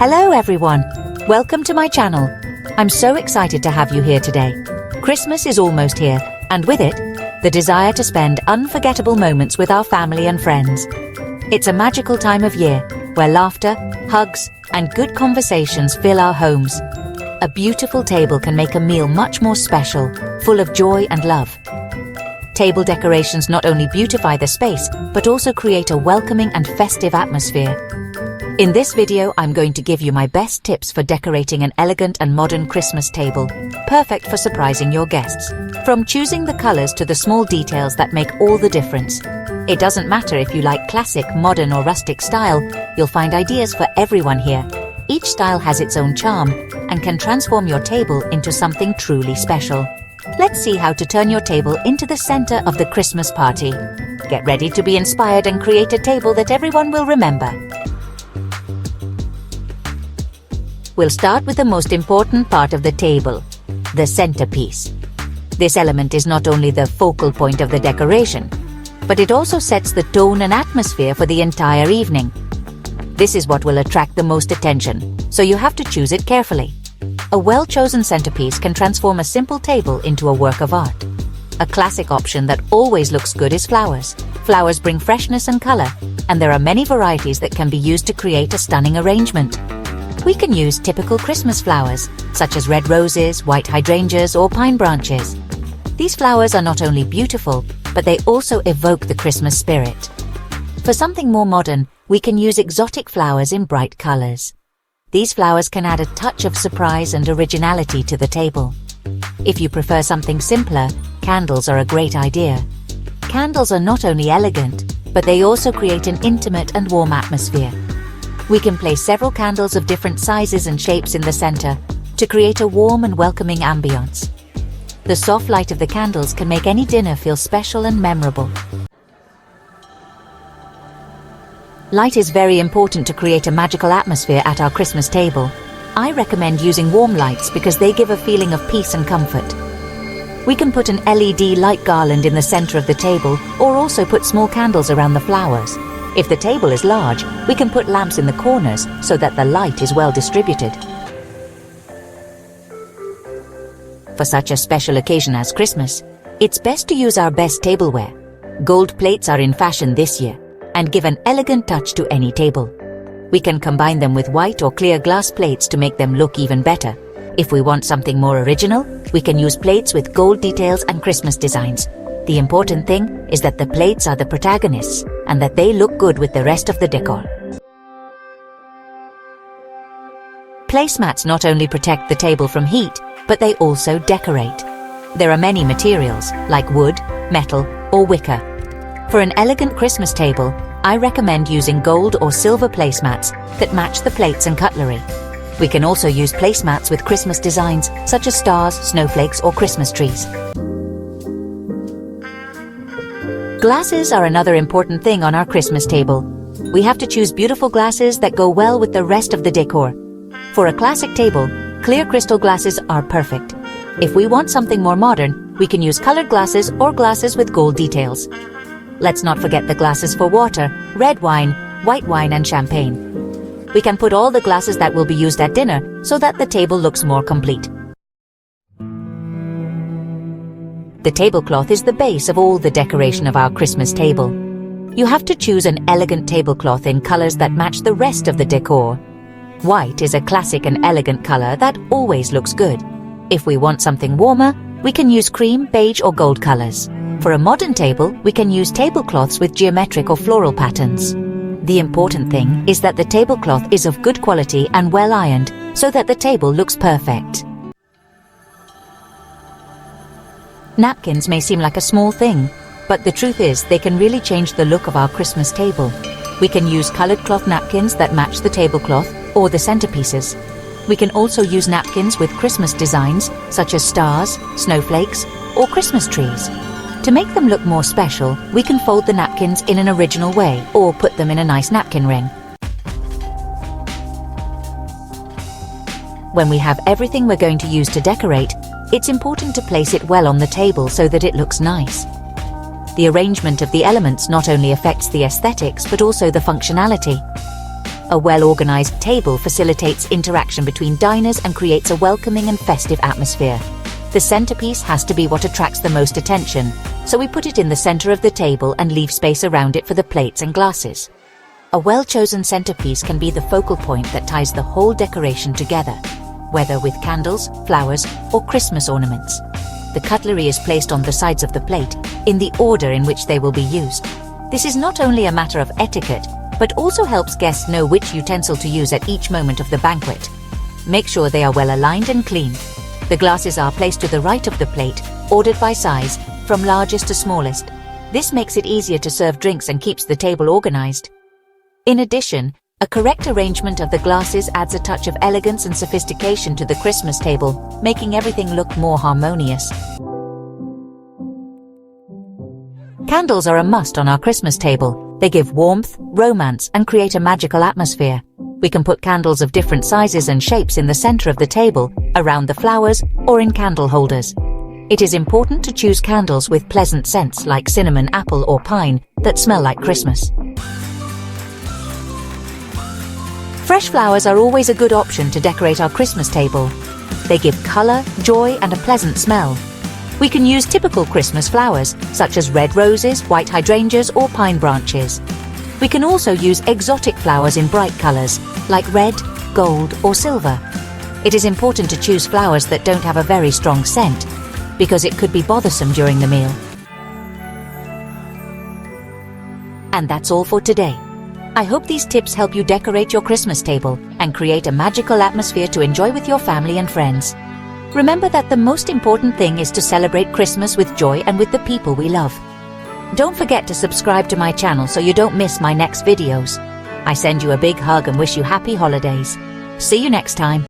Hello everyone, welcome to my channel. I'm so excited to have you here today. Christmas is almost here, and with it, the desire to spend unforgettable moments with our family and friends. It's a magical time of year, where laughter, hugs, and good conversations fill our homes. A beautiful table can make a meal much more special, full of joy and love. Table decorations not only beautify the space, but also create a welcoming and festive atmosphere. In this video, I'm going to give you my best tips for decorating an elegant and modern Christmas table, perfect for surprising your guests. From choosing the colors to the small details that make all the difference. It doesn't matter if you like classic, modern or rustic style, you'll find ideas for everyone here. Each style has its own charm and can transform your table into something truly special. Let's see how to turn your table into the center of the Christmas party. Get ready to be inspired and create a table that everyone will remember. We'll start with the most important part of the table, the centerpiece. This element is not only the focal point of the decoration, but it also sets the tone and atmosphere for the entire evening. This is what will attract the most attention, so you have to choose it carefully. A well-chosen centerpiece can transform a simple table into a work of art. A classic option that always looks good is flowers. Flowers bring freshness and color, and there are many varieties that can be used to create a stunning arrangement. We can use typical Christmas flowers, such as red roses, white hydrangeas, or pine branches. These flowers are not only beautiful, but they also evoke the Christmas spirit. For something more modern, we can use exotic flowers in bright colors. These flowers can add a touch of surprise and originality to the table. If you prefer something simpler, candles are a great idea. Candles are not only elegant, but they also create an intimate and warm atmosphere. We can place several candles of different sizes and shapes in the center to create a warm and welcoming ambience. The soft light of the candles can make any dinner feel special and memorable. Light is very important to create a magical atmosphere at our Christmas table. I recommend using warm lights because they give a feeling of peace and comfort. We can put an LED light garland in the center of the table or also put small candles around the flowers. If the table is large, we can put lamps in the corners so that the light is well distributed. For such a special occasion as Christmas, it's best to use our best tableware. Gold plates are in fashion this year and give an elegant touch to any table. We can combine them with white or clear glass plates to make them look even better. If we want something more original, we can use plates with gold details and Christmas designs. The important thing is that the plates are the protagonists and that they look good with the rest of the decor. Placemats not only protect the table from heat, but they also decorate. There are many materials, like wood, metal, or wicker. For an elegant Christmas table, I recommend using gold or silver placemats that match the plates and cutlery. We can also use placemats with Christmas designs, such as stars, snowflakes, or Christmas trees. Glasses are another important thing on our Christmas table. We have to choose beautiful glasses that go well with the rest of the decor. For a classic table, clear crystal glasses are perfect. If we want something more modern, we can use colored glasses or glasses with gold details. Let's not forget the glasses for water, red wine, white wine, and champagne. We can put all the glasses that will be used at dinner so that the table looks more complete. The tablecloth is the base of all the decoration of our Christmas table. You have to choose an elegant tablecloth in colors that match the rest of the decor. White is a classic and elegant color that always looks good. If we want something warmer, we can use cream, beige, or gold colors. For a modern table, we can use tablecloths with geometric or floral patterns. The important thing is that the tablecloth is of good quality and well ironed so that the table looks perfect. Napkins may seem like a small thing, but the truth is they can really change the look of our Christmas table. We can use colored cloth napkins that match the tablecloth or the centerpieces. We can also use napkins with Christmas designs such as stars, snowflakes, or Christmas trees. To make them look more special, we can fold the napkins in an original way or put them in a nice napkin ring. When we have everything we're going to use to decorate, it's important to place it well on the table so that it looks nice. The arrangement of the elements not only affects the aesthetics but also the functionality. A well-organized table facilitates interaction between diners and creates a welcoming and festive atmosphere. The centerpiece has to be what attracts the most attention, so we put it in the center of the table and leave space around it for the plates and glasses. A well-chosen centerpiece can be the focal point that ties the whole decoration together, whether with candles, flowers, or Christmas ornaments. The cutlery is placed on the sides of the plate, in the order in which they will be used. This is not only a matter of etiquette, but also helps guests know which utensil to use at each moment of the banquet. Make sure they are well aligned and clean. The glasses are placed to the right of the plate, ordered by size, from largest to smallest. This makes it easier to serve drinks and keeps the table organized. In addition, a correct arrangement of the glasses adds a touch of elegance and sophistication to the Christmas table, making everything look more harmonious. Candles are a must on our Christmas table. They give warmth, romance, and create a magical atmosphere. We can put candles of different sizes and shapes in the center of the table, around the flowers, or in candle holders. It is important to choose candles with pleasant scents like cinnamon, apple, or pine that smell like Christmas. Fresh flowers are always a good option to decorate our Christmas table. They give color, joy, and a pleasant smell. We can use typical Christmas flowers, such as red roses, white hydrangeas, or pine branches. We can also use exotic flowers in bright colors, like red, gold, or silver. It is important to choose flowers that don't have a very strong scent, because it could be bothersome during the meal. And that's all for today. I hope these tips help you decorate your Christmas table and create a magical atmosphere to enjoy with your family and friends. Remember that the most important thing is to celebrate Christmas with joy and with the people we love. Don't forget to subscribe to my channel so you don't miss my next videos. I send you a big hug and wish you happy holidays. See you next time.